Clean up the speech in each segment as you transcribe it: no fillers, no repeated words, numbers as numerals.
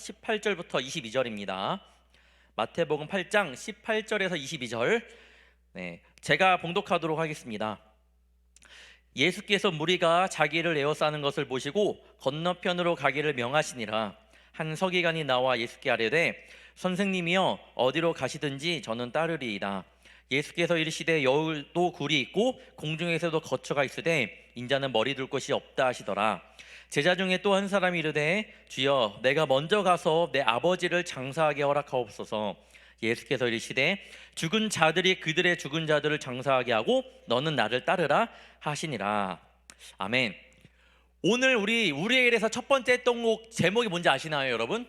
18절부터 22절입니다. 마태복음 8장 18절에서 22절. 제가 봉독하도록 하겠습니다. 예수께서 무리가 자기를 에워싸는 것을 보시고 건너편으로 가기를 명하시니라. 한 서기관이 나와 예수께 아뢰되 선생님이여 어디로 가시든지 저는 따르리이다. 예수께서 이르시되 여울도 굴이 있고 공중에서도 거처가 있으되 인자는 머리 둘 곳이 없다 하시더라. 제자 중에 또 한 사람이 이르되 주여 내가 먼저 가서 내 아버지를 장사하게 허락하옵소서. 예수께서 이르시되 죽은 자들이 그들의 죽은 자들을 장사하게 하고 너는 나를 따르라 하시니라. 아멘. 오늘 우리의 일에서 첫 번째 했던 곡 제목이 뭔지 아시나요, 여러분?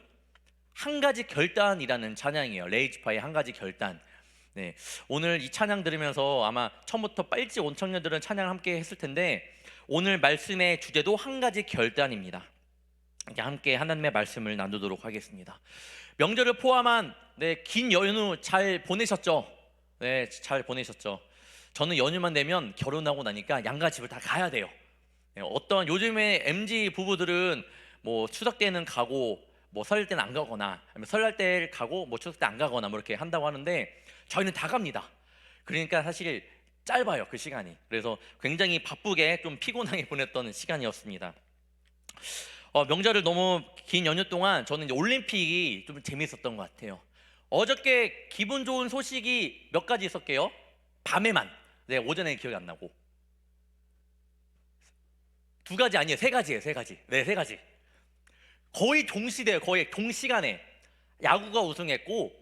한 가지 결단이라는 찬양이에요. 레이지파의 한 가지 결단. 오늘 이 찬양 들으면서 아마 처음부터 일찍 온 청년들은 찬양을 함께 했을 텐데, 오늘 말씀의 주제도 한 가지 결단입니다. 함께 하나님의 말씀을 나누도록 하겠습니다. 명절을 포함한 긴 연휴 잘 보내셨죠? 네, 잘 보내셨죠? 저는 연휴만 되면 결혼하고 나니까 양가 집을 다 가야 돼요. 어떤 요즘에 MZ 부부들은 뭐 추석 때는 가고 뭐 설 때는 안 가거나, 설날 때 가고 뭐 추석 때 안 가거나 뭐 이렇게 한다고 하는데, 저희는 다 갑니다. 그러니까 사실 짧아요, 그 시간이. 그래서 굉장히 바쁘게 좀 피곤하게 보냈던 시간이었습니다. 명절을 너무 긴 연휴 동안 저는 이제 올림픽이 좀 재밌었던 것 같아요. 어저께 기분 좋은 소식이 몇 가지 있었게요. 밤에만. 오전에 기억이 안 나고. 두 가지 아니에요, 세 가지예요, 세 가지. 세 가지. 거의 동시대예요. 거의 동시간에 야구가 우승했고,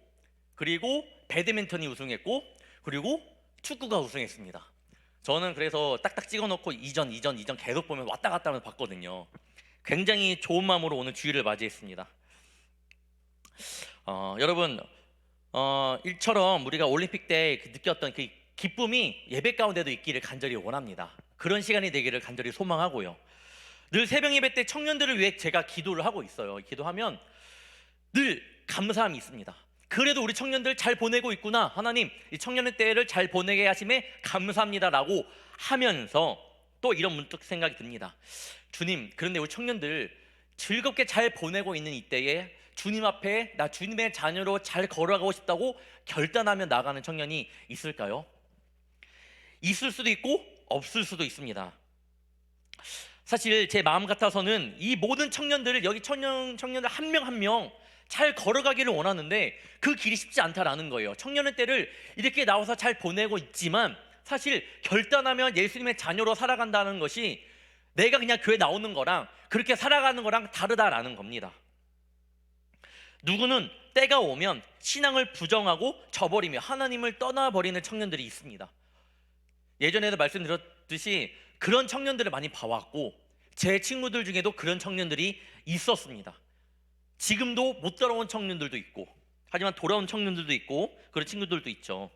그리고 배드민턴이 우승했고, 그리고 축구가 우승했습니다. 저는 그래서 딱딱 찍어놓고 이전 계속 보면 왔다 갔다 하면서 봤거든요. 굉장히 좋은 마음으로 오늘 주일을 맞이했습니다. 여러분, 일처럼 우리가 올림픽 때 느꼈던 그 기쁨이 예배 가운데도 있기를 간절히 원합니다. 그런 시간이 되기를 간절히 소망하고요. 늘 새벽 예배 때 청년들을 위해 제가 기도를 하고 있어요. 기도하면 늘 감사함이 있습니다. 그래도 우리 청년들 잘 보내고 있구나, 하나님 이 청년의 때를 잘 보내게 하심에 감사합니다라고 하면서 또 이런 문득 생각이 듭니다. 주님, 그런데 우리 청년들 즐겁게 잘 보내고 있는 이때에 주님 앞에 나 주님의 자녀로 잘 걸어가고 싶다고 결단하며 나가는 청년이 있을까요? 있을 수도 있고 없을 수도 있습니다. 사실 제 마음 같아서는 이 모든 청년들을, 여기 청년들 한 명 한 명 잘 걸어가기를 원하는데 그 길이 쉽지 않다라는 거예요. 청년의 때를 이렇게 나와서 잘 보내고 있지만 사실 결단하면 예수님의 자녀로 살아간다는 것이 내가 그냥 교회 나오는 거랑 그렇게 살아가는 거랑 다르다라는 겁니다. 누구는 때가 오면 신앙을 부정하고 저버리며 하나님을 떠나버리는 청년들이 있습니다. 예전에도 말씀드렸듯이 그런 청년들을 많이 봐왔고, 제 친구들 중에도 그런 청년들이 있었습니다. 지금도 못 돌아온 청년들도 있고, 하지만 돌아온 청년들도 있고, 그런 친구들도 있죠.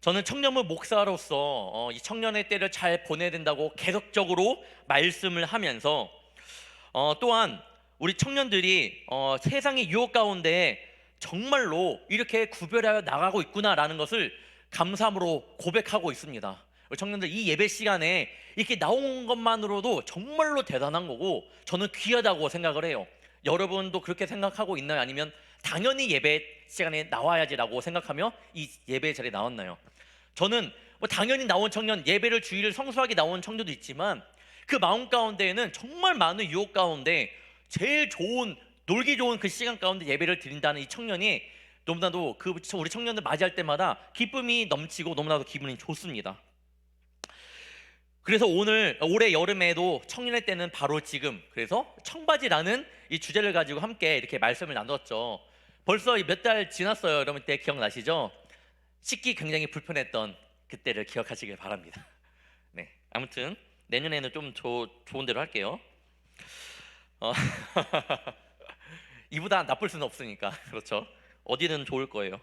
저는 청년부 목사로서 이 청년의 때를 잘 보내야 된다고 계속적으로 말씀을 하면서, 또한 우리 청년들이 세상의 유혹 가운데 정말로 이렇게 구별하여 나가고 있구나라는 것을 감사함으로 고백하고 있습니다. 우리 청년들 이 예배 시간에 이렇게 나온 것만으로도 정말로 대단한 거고, 저는 귀하다고 생각을 해요. 여러분도 그렇게 생각하고 있나요? 아니면 당연히 예배 시간에 나와야지라고 생각하며 이 예배 자리에 나왔나요? 저는 뭐 당연히 나온 청년, 예배를 주일을 성수하게 나온 청년도 있지만 그 마음 가운데에는 정말 많은 유혹 가운데 제일 좋은, 놀기 좋은 그 시간 가운데 예배를 드린다는 이 청년이 너무나도 우리 청년들 맞이할 때마다 기쁨이 넘치고 너무나도 기분이 좋습니다. 그래서 올해 여름에도 청년의 때는 바로 지금, 그래서 청바지라는 이 주제를 가지고 함께 이렇게 말씀을 나눴죠. 벌써 몇 달 지났어요. 여러분 때 기억나시죠? 씻기 굉장히 불편했던 그때를 기억하시길 바랍니다. 아무튼 내년에는 좀 좋은 대로 할게요. 이보다 나쁠 수는 없으니까. 그렇죠? 어디든 좋을 거예요.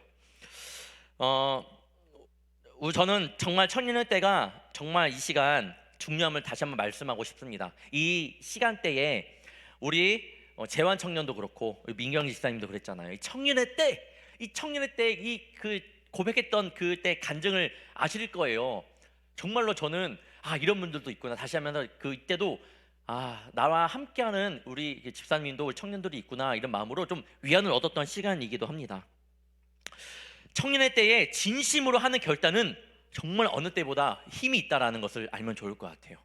저는 정말 청년의 때가 정말 이 시간 중요함을 다시 한번 말씀하고 싶습니다. 이 시간대에 우리 재환 청년도 그렇고 민경 지사님도 그랬잖아요. 이 청년의 때 그 고백했던 그때 간증을 아실 거예요. 정말로 저는 이런 분들도 있구나 다시 하면서, 그 이때도 나와 함께하는 우리 집사님도 우리 청년들이 있구나, 이런 마음으로 좀 위안을 얻었던 시간이기도 합니다. 청년의 때에 진심으로 하는 결단은 정말 어느 때보다 힘이 있다라는 것을 알면 좋을 것 같아요.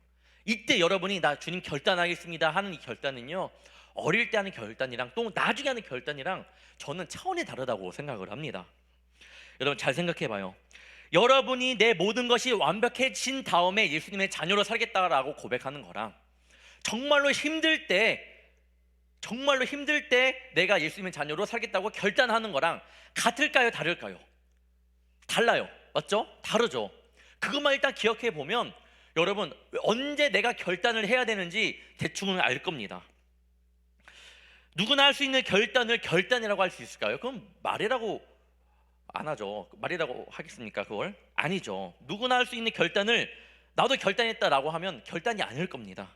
이때 여러분이 나 주님 결단하겠습니다 하는 이 결단은요, 어릴 때 하는 결단이랑 또 나중에 하는 결단이랑 저는 차원이 다르다고 생각을 합니다. 여러분 잘 생각해 봐요. 여러분이 내 모든 것이 완벽해진 다음에 예수님의 자녀로 살겠다라고 고백하는 거랑 정말로 힘들 때 내가 예수님의 자녀로 살겠다고 결단하는 거랑 같을까요? 다를까요? 달라요. 맞죠? 다르죠. 그것만 일단 기억해 보면 여러분 언제 내가 결단을 해야 되는지 대충은 알 겁니다. 누구나 할 수 있는 결단을 결단이라고 할 수 있을까요? 그럼 말이라고 안 하죠. 말이라고 하겠습니까? 그걸? 아니죠. 누구나 할 수 있는 결단을 나도 결단했다라고 하면 결단이 아닐 겁니다.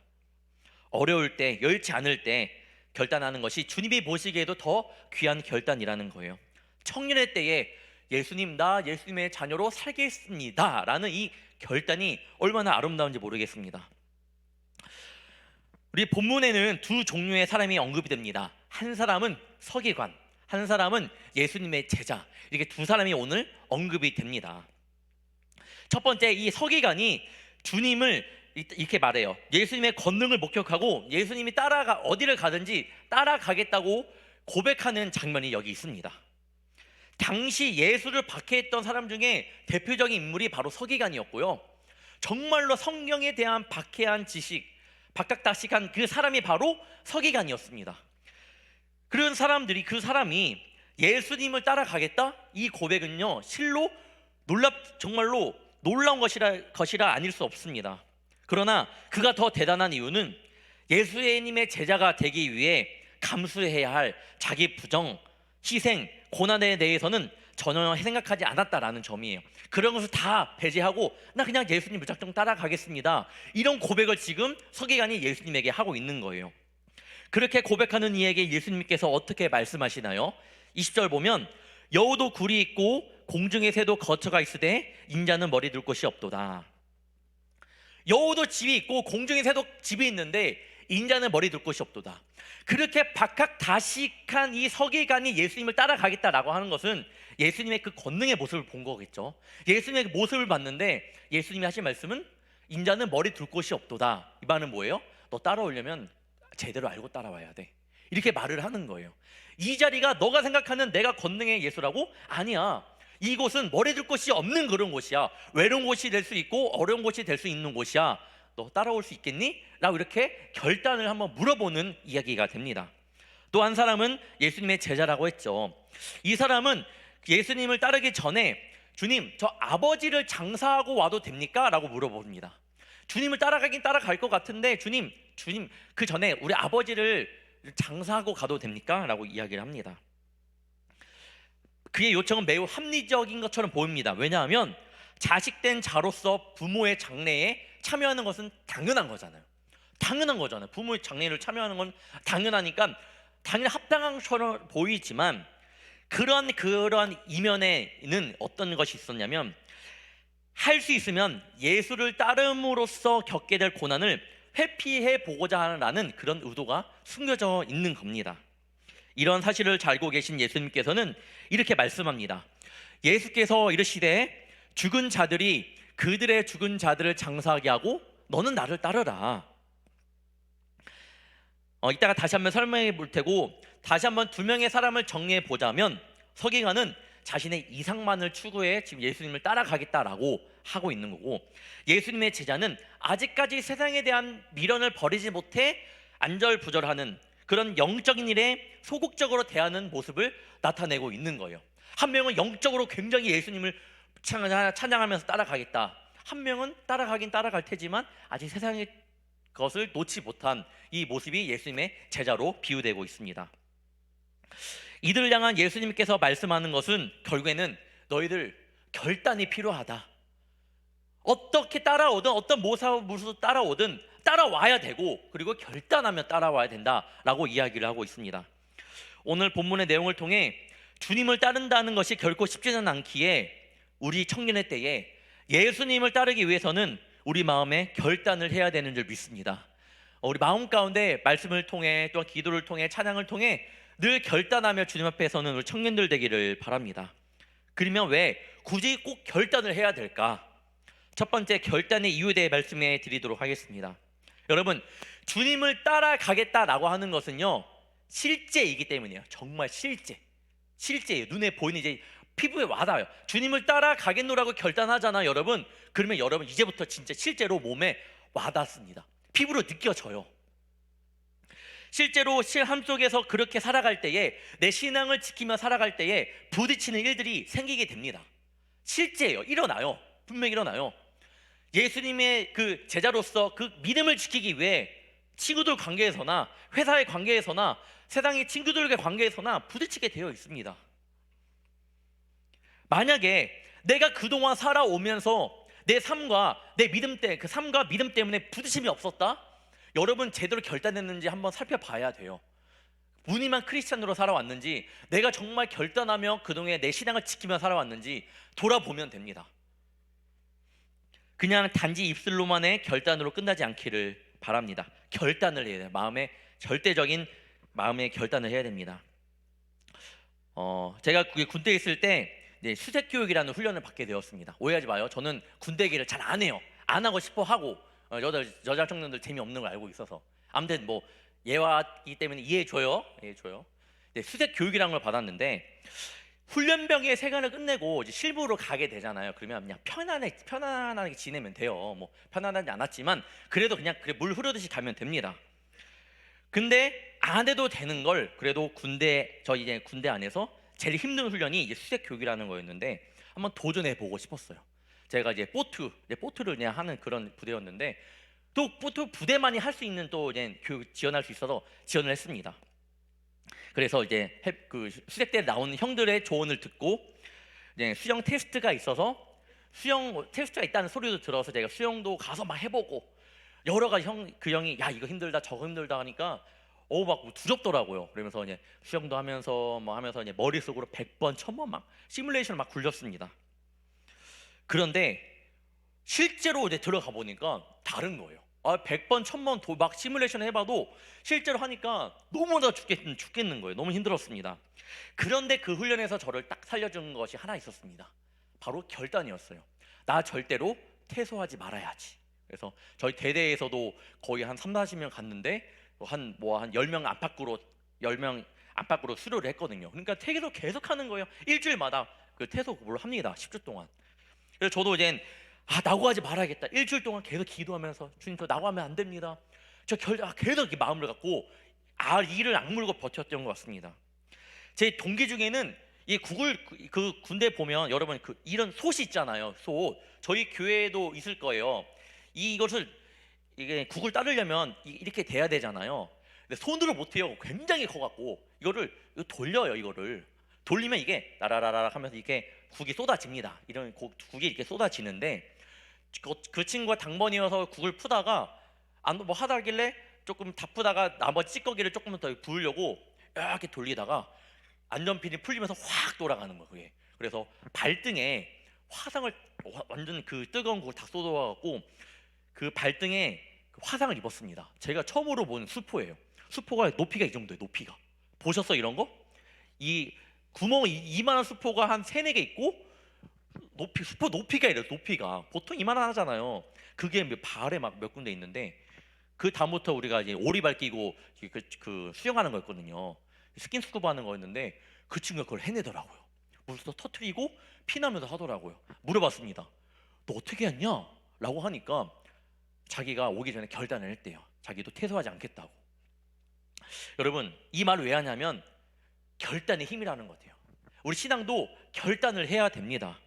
어려울 때, 여의치 않을 때 결단하는 것이 주님이 보시기에도 더 귀한 결단이라는 거예요. 청년의 때에 예수님, 나 예수님의 자녀로 살겠습니다 라는 이 결단이 얼마나 아름다운지 모르겠습니다. 우리 본문에는 두 종류의 사람이 언급이 됩니다. 한 사람은 서기관, 한 사람은 예수님의 제자, 이렇게 두 사람이 오늘 언급이 됩니다. 첫 번째, 이 서기관이 주님을 이렇게 말해요. 예수님의 권능을 목격하고 예수님이 어디를 가든지 따라가겠다고 고백하는 장면이 여기 있습니다. 당시 예수를 박해했던 사람 중에 대표적인 인물이 바로 서기관이었고요, 정말로 성경에 대한 박해한 지식, 박학다식한 그 사람이 바로 서기관이었습니다. 그런 사람들이, 그 사람이 예수님을 따라가겠다? 이 고백은요, 실로 정말로 놀라운 것이라 아닐 수 없습니다. 그러나 그가 더 대단한 이유는 예수님의 제자가 되기 위해 감수해야 할 자기 부정, 희생, 고난에 대해서는 전혀 생각하지 않았다라는 점이에요. 그런 것을 다 배제하고 나 그냥 예수님 무작정 따라가겠습니다, 이런 고백을 지금 서기관이 예수님에게 하고 있는 거예요. 그렇게 고백하는 이에게 예수님께서 어떻게 말씀하시나요? 20절 보면 여우도 굴이 있고 공중의 새도 거처가 있으되 인자는 머리 둘 곳이 없도다. 여우도 집이 있고 공중의 새도 집이 있는데 인자는 머리 둘 곳이 없도다. 그렇게 박학다식한 이 서기관이 예수님을 따라가겠다라고 하는 것은 예수님의 그 권능의 모습을 본 거겠죠. 예수님의 모습을 봤는데 예수님이 하신 말씀은 인자는 머리 둘 곳이 없도다. 이 말은 뭐예요? 너 따라오려면 제대로 알고 따라와야 돼, 이렇게 말을 하는 거예요. 이 자리가 너가 생각하는 내가 권능의 예수라고? 아니야. 이곳은 머리 둘 곳이 없는 그런 곳이야. 외로운 곳이 될 수 있고 어려운 곳이 될 수 있는 곳이야. 너 따라올 수 있겠니? 라고 이렇게 결단을 한번 물어보는 이야기가 됩니다. 또 한 사람은 예수님의 제자라고 했죠. 이 사람은 예수님을 따르기 전에 주님, 저 아버지를 장사하고 와도 됩니까? 라고 물어봅니다. 주님을 따라가긴 따라갈 것 같은데 주님 그 전에 우리 아버지를 장사하고 가도 됩니까? 라고 이야기를 합니다. 그의 요청은 매우 합리적인 것처럼 보입니다. 왜냐하면 자식된 자로서 부모의 장례에 참여하는 것은 당연한 거잖아요. 부모의 장례를 참여하는 건 당연하니까 당연히 합당한 것처럼 보이지만 그런 이면에는 어떤 것이 있었냐면, 할 수 있으면 예수를 따름으로써 겪게 될 고난을 회피해 보고자 하는 그런 의도가 숨겨져 있는 겁니다. 이런 사실을 잘 알고 계신 예수님께서는 이렇게 말씀합니다. 예수께서 이르시되 죽은 자들이 그들의 죽은 자들을 장사하게 하고 너는 나를 따르라. 이따가 다시 한번 설명해 볼 테고, 다시 한번 두 명의 사람을 정리해 보자면, 서기관은 자신의 이상만을 추구해 지금 예수님을 따라가겠다라고 하고 있는 거고, 예수님의 제자는 아직까지 세상에 대한 미련을 버리지 못해 안절부절하는 그런 영적인 일에 소극적으로 대하는 모습을 나타내고 있는 거예요. 한 명은 영적으로 굉장히 예수님을 찬양하면서 따라가겠다, 한 명은 따라가긴 따라갈 테지만 아직 세상의 것을 놓지 못한 이 모습이 예수님의 제자로 비유되고 있습니다. 이들을 향한 예수님께서 말씀하는 것은 결국에는 너희들 결단이 필요하다. 어떻게 따라오든 어떤 모습으로 따라오든 따라와야 되고, 그리고 결단하며 따라와야 된다라고 이야기를 하고 있습니다. 오늘 본문의 내용을 통해 주님을 따른다는 것이 결코 쉽지는 않기에 우리 청년의 때에 예수님을 따르기 위해서는 우리 마음에 결단을 해야 되는 줄 믿습니다. 우리 마음 가운데 말씀을 통해 또한 기도를 통해 찬양을 통해 늘 결단하며 주님 앞에 서는 우리 청년들 되기를 바랍니다. 그러면 왜 굳이 꼭 결단을 해야 될까? 첫 번째 결단의 이유에 대해 말씀해 드리도록 하겠습니다. 여러분, 주님을 따라가겠다라고 하는 것은요 실제이기 때문이에요. 정말 실제예요. 눈에 보이는, 이제 피부에 와닿아요. 주님을 따라가겠노라고 결단하잖아요, 여러분. 그러면 여러분 이제부터 진짜 실제로 몸에 와닿습니다. 피부로 느껴져요. 실제로 삶 속에서 그렇게 살아갈 때에, 내 신앙을 지키며 살아갈 때에 부딪히는 일들이 생기게 됩니다. 실제예요. 일어나요. 분명히 일어나요. 예수님의 그 제자로서 그 믿음을 지키기 위해 친구들 관계에서나 회사의 관계에서나 세상의 친구들과의 관계에서나 부딪히게 되어 있습니다. 만약에 내가 그동안 살아오면서 내 삶과 내 믿음 때, 그 삶과 믿음 때문에 부딪힘이 없었다? 여러분 제대로 결단했는지 한번 살펴봐야 돼요. 무늬만 크리스찬으로 살아왔는지, 내가 정말 결단하며 그동안 내 신앙을 지키며 살아왔는지 돌아보면 됩니다. 그냥 단지 입술로만의 결단으로 끝나지 않기를 바랍니다. 결단을 해야 돼요. 절대적인 마음의 결단을 해야 됩니다. 제가 군대에 있을 때 수색 교육이라는 훈련을 받게 되었습니다. 오해하지 마요. 저는 군대 얘기를 잘 안 해요. 안 하고 싶어 하고, 여자 청년들 재미없는 걸 알고 있어서. 아무튼 뭐 예화이기 때문에 이해해줘요. 수색 교육이라는 걸 받았는데, 훈련병의 세관을 끝내고 이제 실부로 가게 되잖아요. 그러면 그냥 편안하게 지내면 돼요. 뭐 편안하지 않았지만 그래도 그냥 물 흐르듯이 가면 됩니다. 근데 안 해도 되는 걸 그래도 저희 이제 군대 안에서 제일 힘든 훈련이 이제 수색 교육이라는 거였는데 한번 도전해 보고 싶었어요. 제가 이제 보트를 그냥 하는 그런 부대였는데, 또 보트 부대만이 할 수 있는 또 이제 교육 지원할 수 있어서 지원을 했습니다. 그래서 이제 그 수색대에 나오는 형들의 조언을 듣고 이제 수영 테스트가 있어서, 수영 테스트가 있다는 소리도 들어서 제가 수영도 가서 막 해보고, 여러 가지 그 형이 야 이거 힘들다 저거 힘들다 하니까 막 두렵더라고요. 그러면서 이제 수영도 하면서 이제 머릿속으로 100번 1000번 막 시뮬레이션을 막 굴렸습니다. 그런데 실제로 이제 들어가 보니까 다른 거예요. 100번 1000번 막 시뮬레이션을 해봐도 실제로 하니까 너무나 죽겠는 거예요. 너무 힘들었습니다. 그런데 그 훈련에서 저를 딱 살려준 것이 하나 있었습니다. 바로 결단이었어요. 나 절대로 퇴소하지 말아야지. 그래서 저희 대대에서도 거의 한 30-40명 갔는데 한 10명 안팎으로 수료를 했거든요. 그러니까 퇴소 계속 하는 거예요. 일주일마다 그 퇴소를 합니다. 10주 동안. 그래서 저도 이제 낙오하지 말아야겠다. 일주일 동안 계속 기도하면서 주님 저 낙오하면 안 됩니다. 계속 이렇게 마음을 갖고 이를 악물고 버텼던 것 같습니다. 제 동기 중에는 이 그 군대 보면 여러분 이런 솥이 있잖아요. 솥. 저희 교회에도 있을 거예요. 이게 국을 따르려면 이렇게 돼야 되잖아요. 근데 손으로 못 해요. 굉장히 커갖고 이거 돌려요. 이거를 돌리면 이게 라라라라 하면서 이게 국이 쏟아집니다. 이런 국이 이렇게 쏟아지는데, 그 친구가 당번이어서 국을 푸다가 뭐 하다길래 조금 다 푸다가 나머지 찌꺼기를 조금 더 부으려고 이렇게 돌리다가 안전핀이 풀리면서 확 돌아가는 거예요. 그게. 그래서 발등에 화상을, 완전 그 뜨거운 국을 다 쏟아갖고 그 발등에 화상을 입었습니다. 제가 처음으로 본 수포예요. 수포가 높이가 이 정도예요. 높이가. 보셨어요 이런 거? 이 구멍이 이만한 수포가 한 3-4개 있고, 수포 높이가 이래요. 높이가 보통 이만한 하잖아요. 그게 발에 막 몇 군데 있는데, 그 다음부터 우리가 이제 오리발 끼고 그 수영하는 거였거든요. 스킨스쿠버 하는 거였는데 그 친구가 그걸 해내더라고요. 물에서 터트리고 피나면서 하더라고요. 물어봤습니다. 너 어떻게 했냐? 라고 하니까 자기가 오기 전에 결단을 했대요. 자기도 퇴소하지 않겠다고. 여러분 이 말을 왜 하냐면 결단의 힘이라는 것 같아요. 우리 신앙도 결단을 해야 됩니다.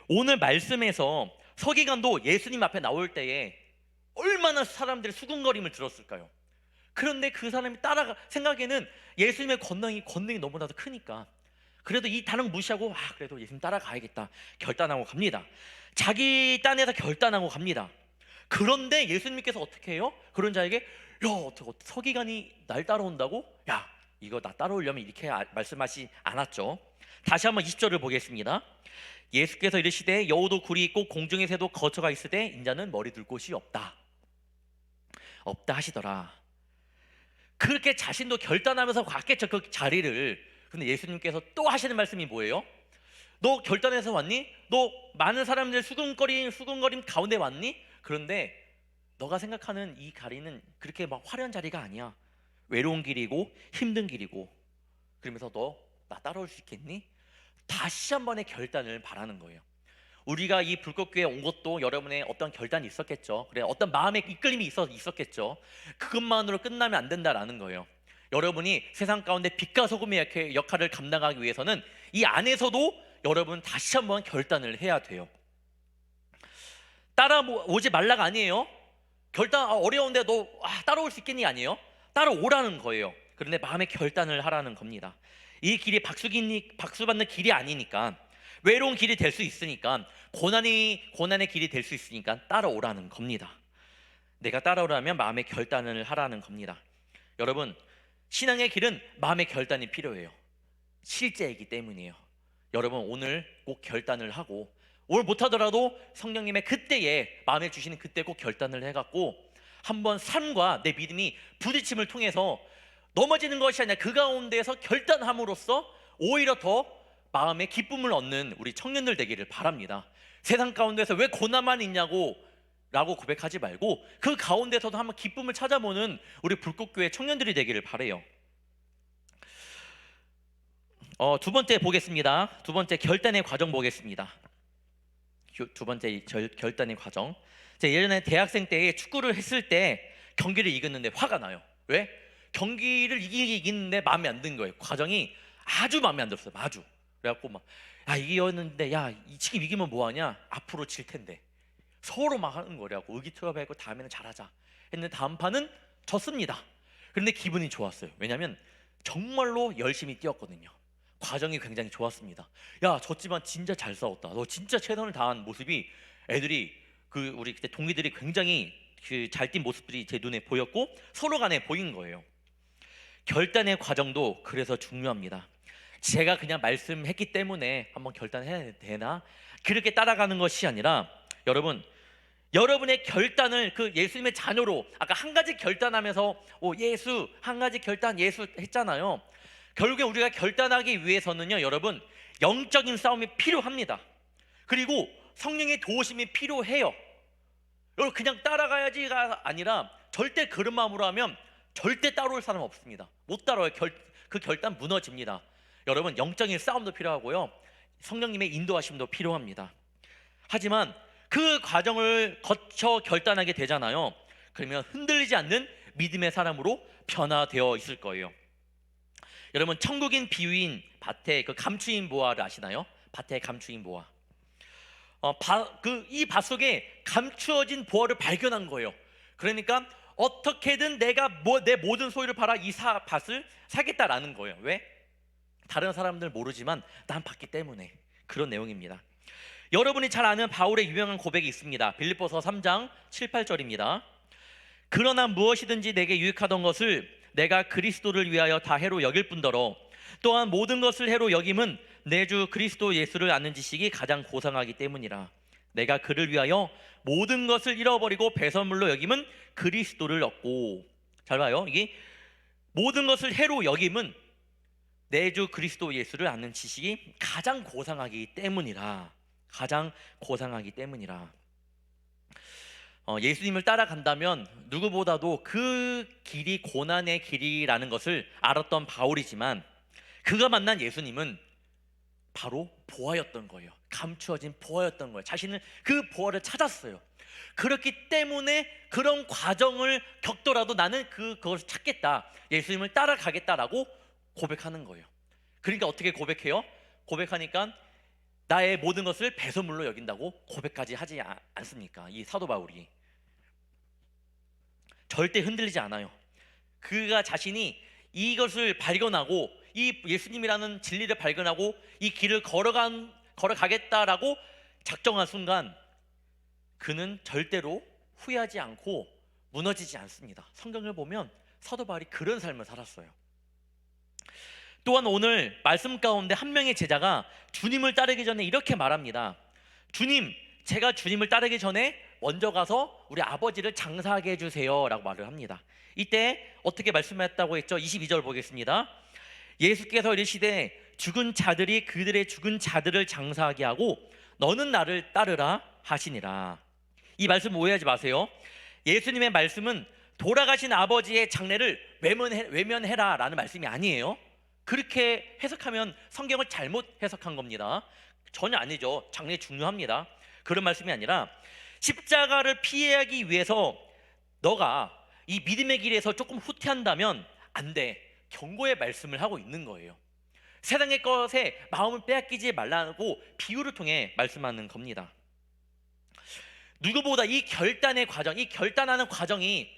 오늘 말씀에서 서기관도 예수님 앞에 나올 때에 얼마나 사람들의 수군거림을 들었을까요? 그런데 그 사람이 생각에는 예수님의 권능이 너무나도 크니까 그래도 이 단어 무시하고 그래도 예수님 따라가야겠다 결단하고 갑니다. 자기 딴에서 결단하고 갑니다. 그런데 예수님께서 어떻게 해요? 그런 자에게 어떻게 서기관이 날 따라온다고? 이거 나 따라오려면 이렇게 말씀하시 않았죠. 다시 한번 20절을 보겠습니다. 예수께서 이르시되 여우도 굴이 있고 공중의 새도 거처가 있으되 인자는 머리 둘 곳이 없다. 없다 하시더라. 그렇게 자신도 결단하면서 갔겠죠, 그 자리를. 근데 예수님께서 또 하시는 말씀이 뭐예요? 너 결단해서 왔니? 너 많은 사람들 수군거림 가운데 왔니? 그런데 너가 생각하는 이 자리는 그렇게 막 화려한 자리가 아니야. 외로운 길이고 힘든 길이고. 그러면서 너 나 따라올 수 있겠니? 다시 한 번의 결단을 바라는 거예요. 우리가 이 불꽃교회에 온 것도 여러분의 어떤 결단이 있었겠죠. 그래, 어떤 마음의 이끌림이 있었겠죠. 그것만으로 끝나면 안 된다라는 거예요. 여러분이 세상 가운데 빛과 소금의 역할을 감당하기 위해서는 이 안에서도 여러분 다시 한번 결단을 해야 돼요. 따라오지 말라가 아니에요. 결단 어려운데 너 따라올 수 있겠니? 아니에요. 따라오라는 거예요. 그런데 마음의 결단을 하라는 겁니다. 이 길이 박수 받는 길이 아니니까, 외로운 길이 될 수 있으니까, 고난의 길이 될 수 있으니까 따라오라는 겁니다. 내가 따라오라면 마음의 결단을 하라는 겁니다. 여러분, 신앙의 길은 마음의 결단이 필요해요. 실제이기 때문이에요. 여러분, 오늘 꼭 결단을 하고, 오늘 못하더라도 성령님의 그때에 마음에 주시는 그때 꼭 결단을 해갖고 한번 삶과 내 믿음이 부딪힘을 통해서 넘어지는 것이 아니라 그 가운데에서 결단함으로써 오히려 더 마음의 기쁨을 얻는 우리 청년들 되기를 바랍니다. 세상 가운데서 왜 고난만 있냐고 라고 고백하지 말고 그 가운데서도 한번 기쁨을 찾아보는 우리 불꽃교회 청년들이 되기를 바라요. 두 번째 보겠습니다. 두 번째 결단의 과정 보겠습니다. 두 번째 결단의 과정. 제가 예전에 대학생 때에 축구를 했을 때 경기를 이겼는데 화가 나요. 왜? 경기를 이기는데 마음에 안 든 거예요. 과정이 아주 마음에 안 들었어요. 아주. 그래갖고 막 이겼는데 지금 이기면 뭐하냐? 앞으로 질 텐데. 서로 막 하는 거래갖고 의기투합하고 다음에는 잘하자 했는데 다음 판은 졌습니다. 그런데 기분이 좋았어요. 왜냐하면 정말로 열심히 뛰었거든요. 과정이 굉장히 좋았습니다. 졌지만 진짜 잘 싸웠다. 너 진짜 최선을 다한 모습이 애들이 우리 그때 동기들이 굉장히 잘 뛴 모습들이 제 눈에 보였고 서로 간에 보인 거예요. 결단의 과정도 그래서 중요합니다. 제가 그냥 말씀했기 때문에 한번 결단해야 되나? 그렇게 따라가는 것이 아니라 여러분의 결단을 예수님의 자녀로 아까 한 가지 결단하면서 예수 한 가지 결단 예수 했잖아요. 결국에 우리가 결단하기 위해서는요, 여러분 영적인 싸움이 필요합니다. 그리고 성령의 도우심이 필요해요. 여러분 그냥 따라가야지가 아니라 절대 그런 마음으로 하면 절대 따라올 사람 없습니다. 못 따라와요. 그 결단 무너집니다. 여러분 영적인 싸움도 필요하고요, 성령님의 인도하심도 필요합니다. 하지만 그 과정을 거쳐 결단하게 되잖아요. 그러면 흔들리지 않는 믿음의 사람으로 변화되어 있을 거예요. 여러분 천국인 비유인 밭의 그 감추인 보화를 아시나요? 밭의 감추인 보화. 이 밭 속에 감추어진 보화를 발견한 거예요. 그러니까 어떻게든 내가 내 모든 소유를 팔아 이 밭을 사겠다라는 거예요. 왜? 다른 사람들 모르지만 난 받기 때문에. 그런 내용입니다. 여러분이 잘 아는 바울의 유명한 고백이 있습니다. 빌립보서 3장 7, 8절입니다. 그러나 무엇이든지 내게 유익하던 것을 내가 그리스도를 위하여 다 해로 여길 뿐더러 또한 모든 것을 해로 여김은 내 주 그리스도 예수를 아는 지식이 가장 고상하기 때문이라. 내가 그를 위하여 모든 것을 잃어버리고 배설물로 여김은 그리스도를 얻고. 잘 봐요. 이게 모든 것을 해로 여김은 내 주 그리스도 예수를 아는 지식이 가장 고상하기 때문이라. 가장 고상하기 때문이라. 예수님을 따라간다면 누구보다도 그 길이 고난의 길이라는 것을 알았던 바울이지만 그가 만난 예수님은 바로 보화였던 거예요. 감추어진 보화였던 거예요. 자신은 그 보화를 찾았어요. 그렇기 때문에 그런 과정을 겪더라도 나는 그것을 찾겠다, 예수님을 따라가겠다라고 고백하는 거예요. 그러니까 어떻게 고백해요? 고백하니까 나의 모든 것을 배설물로 여긴다고 고백까지 하지 않습니까? 이 사도 바울이 절대 흔들리지 않아요. 그가 자신이 이것을 발견하고 이 예수님이라는 진리를 발견하고 이 길을 걸어가겠다라고 작정한 순간 그는 절대로 후회하지 않고 무너지지 않습니다. 성경을 보면 사도 바울이 그런 삶을 살았어요. 또한 오늘 말씀 가운데 한 명의 제자가 주님을 따르기 전에 이렇게 말합니다. 주님, 제가 주님을 따르기 전에 먼저 가서 우리 아버지를 장사하게 해주세요 라고 말을 합니다. 이때 어떻게 말씀했다고 했죠? 22절 보겠습니다. 예수께서 이르시되 죽은 자들이 그들의 죽은 자들을 장사하게 하고 너는 나를 따르라 하시니라. 이 말씀 오해하지 마세요. 예수님의 말씀은 돌아가신 아버지의 장례를 외면해라 라는 말씀이 아니에요. 그렇게 해석하면 성경을 잘못 해석한 겁니다. 전혀 아니죠. 장례 중요합니다. 그런 말씀이 아니라 십자가를 피하기 위해서 너가 이 믿음의 길에서 조금 후퇴한다면 안 돼, 경고의 말씀을 하고 있는 거예요. 세상의 것에 마음을 빼앗기지 말라고 비유를 통해 말씀하는 겁니다. 누구보다 이 결단의 과정, 이 결단하는 과정이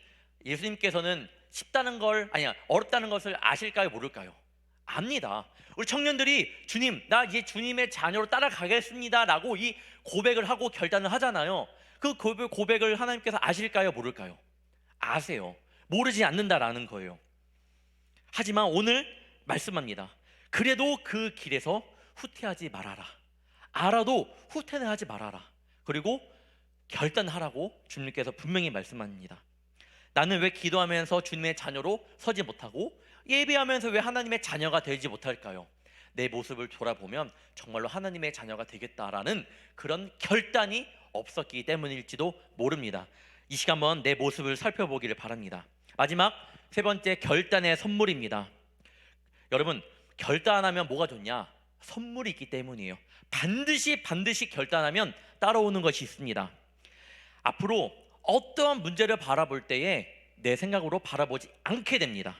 예수님께서는 쉽다는 걸, 아니야, 어렵다는 것을 아실까요, 모를까요? 압니다. 우리 청년들이 주님, 나 이제 주님의 자녀로 따라가겠습니다 라고 이 고백을 하고 결단을 하잖아요. 그 고백을 하나님께서 아실까요, 모를까요? 아세요. 모르지 않는다라는 거예요. 하지만 오늘 말씀합니다. 그래도 그 길에서 후퇴하지 말아라. 알아도 후퇴는 하지 말아라. 그리고 결단하라고 주님께서 분명히 말씀합니다. 나는 왜 기도하면서 주님의 자녀로 서지 못하고 예배하면서 왜 하나님의 자녀가 되지 못할까요? 내 모습을 돌아보면 정말로 하나님의 자녀가 되겠다라는 그런 결단이 없었기 때문일지도 모릅니다. 이 시간 한번 내 모습을 살펴보기를 바랍니다. 마지막 세 번째, 결단의 선물입니다. 여러분, 결단하면 뭐가 좋냐? 선물이 있기 때문이에요. 반드시 결단하면 따라오는 것이 있습니다. 앞으로 어떠한 문제를 바라볼 때에 내 생각으로 바라보지 않게 됩니다.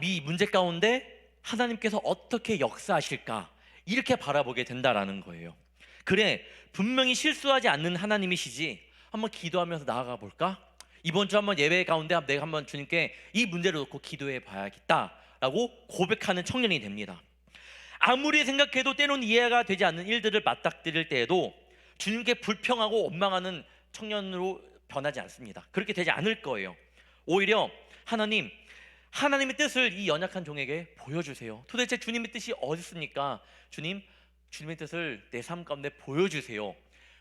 이 문제 가운데 하나님께서 어떻게 역사하실까, 이렇게 바라보게 된다라는 거예요. 그래, 분명히 실수하지 않는 하나님이시지, 한번 기도하면서 나아가 볼까? 이번 주 한번 예배 가운데 내가 한번 주님께 이 문제를 놓고 기도해 봐야겠다라고 고백하는 청년이 됩니다. 아무리 생각해도 때로는 이해가 되지 않는 일들을 맞닥뜨릴 때에도 주님께 불평하고 원망하는 청년으로 변하지 않습니다. 그렇게 되지 않을 거예요. 오히려 하나님의 뜻을 이 연약한 종에게 보여주세요. 도대체 주님의 뜻이 어디 있습니까? 주님의 뜻을 내 삶 가운데 보여주세요.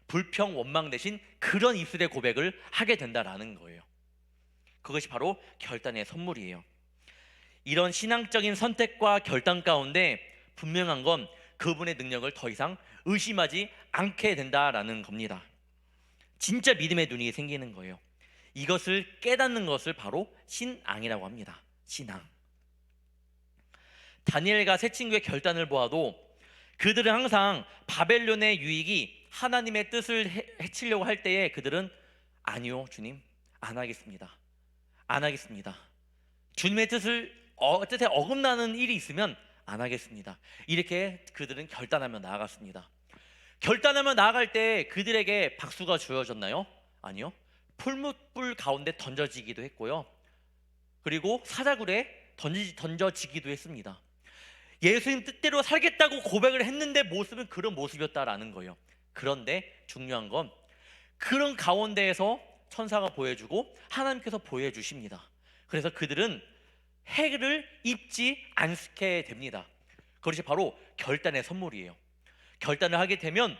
불평 원망 대신 그런 입술의 고백을 하게 된다라는 거예요. 그것이 바로 결단의 선물이에요. 이런 신앙적인 선택과 결단 가운데 분명한 건 그분의 능력을 더 이상 의심하지 않게 된다라는 겁니다. 진짜 믿음의 눈이 생기는 거예요. 이것을 깨닫는 것을 바로 신앙이라고 합니다. 신앙. 다니엘과 세 친구의 결단을 보아도 그들은 항상 바벨론의 유익이 하나님의 뜻을 해치려고 할 때에 그들은 아니요, 주님, 안 하겠습니다. 주님의 뜻에 어긋나는 일이 있으면 안 하겠습니다. 이렇게 그들은 결단하며 나아갔습니다. 결단하며 나아갈 때 그들에게 박수가 주어졌나요? 아니요. 풀무불 가운데 던져지기도 했고요. 그리고 사자굴에 던져지기도 했습니다. 예수님 뜻대로 살겠다고 고백을 했는데 모습은 그런 모습이었다라는 거예요. 그런데 중요한 건 그런 가운데에서 천사가 보여주고 하나님께서 보여주십니다. 그래서 그들은 해를 입지 않게 됩니다. 그것이 바로 결단의 선물이에요. 결단을 하게 되면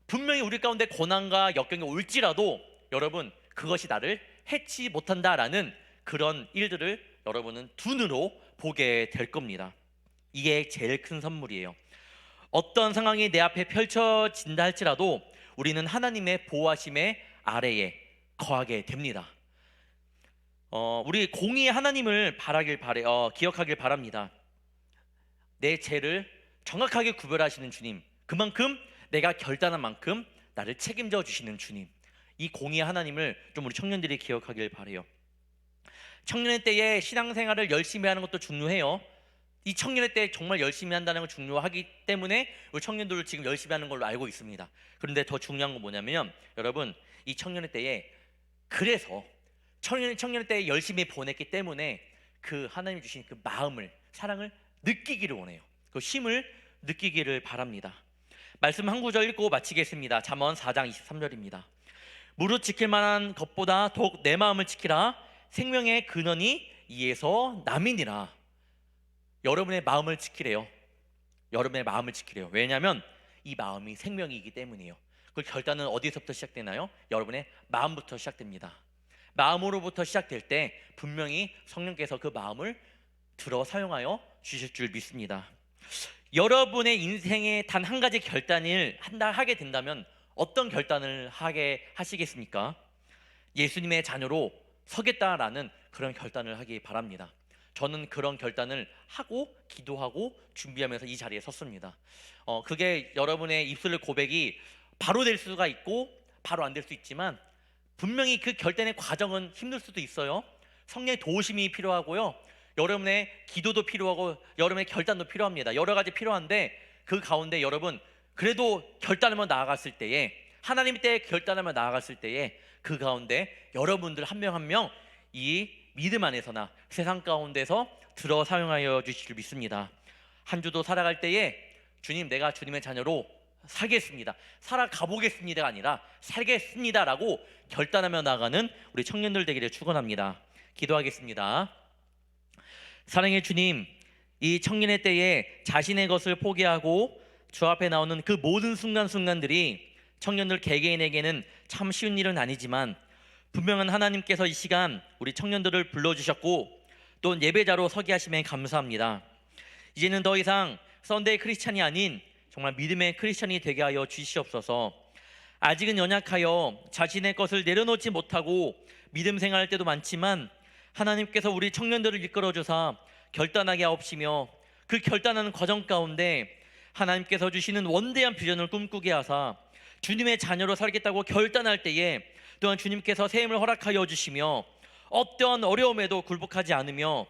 분명히 우리 가운데 고난과 역경이 올지라도 여러분, 그것이 나를 해치 못한다라는 그런 일들을 여러분은 두 눈으로 보게 될 겁니다. 이게 제일 큰 선물이에요. 어떤 상황이 내 앞에 펼쳐진다 할지라도 우리는 하나님의 보호하심의 아래에 거하게 됩니다. 우리 공의의 하나님을 기억하길 바랍니다. 내 죄를 정확하게 구별하시는 주님, 그만큼 내가 결단한 만큼 나를 책임져 주시는 주님, 이 공의의 하나님을 좀 우리 청년들이 기억하길 바래요. 청년의 때에 신앙생활을 열심히 하는 것도 중요해요. 이 청년의 때 정말 열심히 한다는 건 중요하기 때문에 우리 청년들을 지금 열심히 하는 걸로 알고 있습니다. 그런데 더 중요한 건 뭐냐면 여러분, 이 청년의 때에 그래서 청년의 때에 열심히 보냈기 때문에 그 하나님이 주신 그 마음을, 사랑을 느끼기를 원해요. 그 힘을 느끼기를 바랍니다. 말씀 한 구절 읽고 마치겠습니다. 잠언 4장 23절입니다. 무릇 지킬 만한 것보다 더욱 내 마음을 지키라. 생명의 근원이 이에서 남이니라. 여러분의 마음을 지키래요. 왜냐하면 이 마음이 생명이기 때문이에요. 그 결단은 어디서부터 시작되나요? 여러분의 마음부터 시작됩니다. 마음으로부터 시작될 때 분명히 성령께서 그 마음을 들어 사용하여 주실 줄 믿습니다. 여러분의 인생에 단 한 가지 결단을 하게 된다면 어떤 결단을 하시겠습니까? 예수님의 자녀로 서겠다라는 그런 결단을 하기 바랍니다. 저는 그런 결단을 하고 기도하고 준비하면서 이 자리에 섰습니다. 그게 여러분의 입술 고백이 바로 될 수가 있고 바로 안 될 수 있지만 분명히 그 결단의 과정은 힘들 수도 있어요. 성령의 도우심이 필요하고요. 여러분의 기도도 필요하고 여러분의 결단도 필요합니다. 여러 가지 필요한데 그 가운데 여러분 그래도 결단하며 나아갔을 때에 하나님 때 결단하며 나아갔을 때에 그 가운데 여러분들 한 명 한 명 이 믿음 안에서나 세상 가운데서 들어 사용하여 주실 줄 믿습니다. 한 주도 살아갈 때에 주님 내가 주님의 자녀로 살겠습니다, 살아가 보겠습니다가 아니라 살겠습니다라고 결단하며 나가는 우리 청년들 되기를 축원합니다. 기도하겠습니다. 사랑의 주님, 이 청년의 때에 자신의 것을 포기하고 주 앞에 나오는 그 모든 순간순간들이 청년들 개개인에게는 참 쉬운 일은 아니지만 분명한 하나님께서 이 시간 우리 청년들을 불러주셨고 또 예배자로 서게 하심에 감사합니다. 이제는 더 이상 썬데이 크리스찬이 아닌 정말 믿음의 크리스찬이 되게 하여 주시옵소서. 아직은 연약하여 자신의 것을 내려놓지 못하고 믿음 생활할 때도 많지만 하나님께서 우리 청년들을 이끌어 주사 결단하게 하옵시며 그 결단하는 과정 가운데 하나님께서 주시는 원대한 비전을 꿈꾸게 하사 주님의 자녀로 살겠다고 결단할 때에 또한 주님께서 새 힘을 허락하여 주시며 어떠한 어려움에도 굴복하지 않으며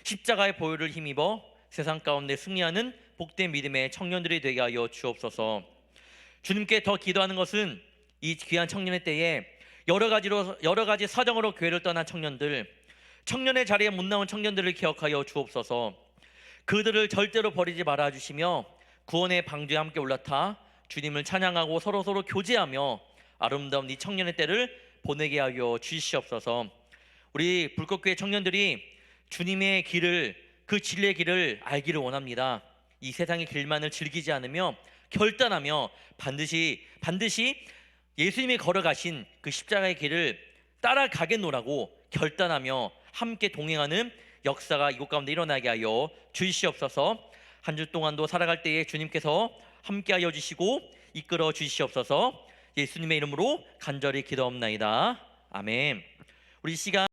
십자가의 보혈을 힘입어 세상 가운데 승리하는 복된 믿음의 청년들이 되게 하여 주옵소서. 주님께 더 기도하는 것은 이 귀한 청년의 때에 여러 가지 사정으로 교회를 떠난 청년들, 청년의 자리에 못 나온 청년들을 기억하여 주옵소서. 그들을 절대로 버리지 말아 주시며 구원의 방주에 함께 올라타 주님을 찬양하고 서로 교제하며 아름다운 이 청년의 때를 보내게 하여 주시옵소서. 우리 불꽃교회 청년들이 주님의 길을, 그 진리의 길을 알기를 원합니다. 이 세상의 길만을 즐기지 않으며 결단하며 반드시 예수님이 걸어가신 그 십자가의 길을 따라가겠노라고 결단하며 함께 동행하는 역사가 이곳 가운데 일어나게 하여 주시옵소서. 한 주 동안도 살아갈 때에 주님께서 함께하여 주시고 이끌어 주시옵소서. 예수님의 이름으로 간절히 기도옵나이다. 아멘. 우리 시간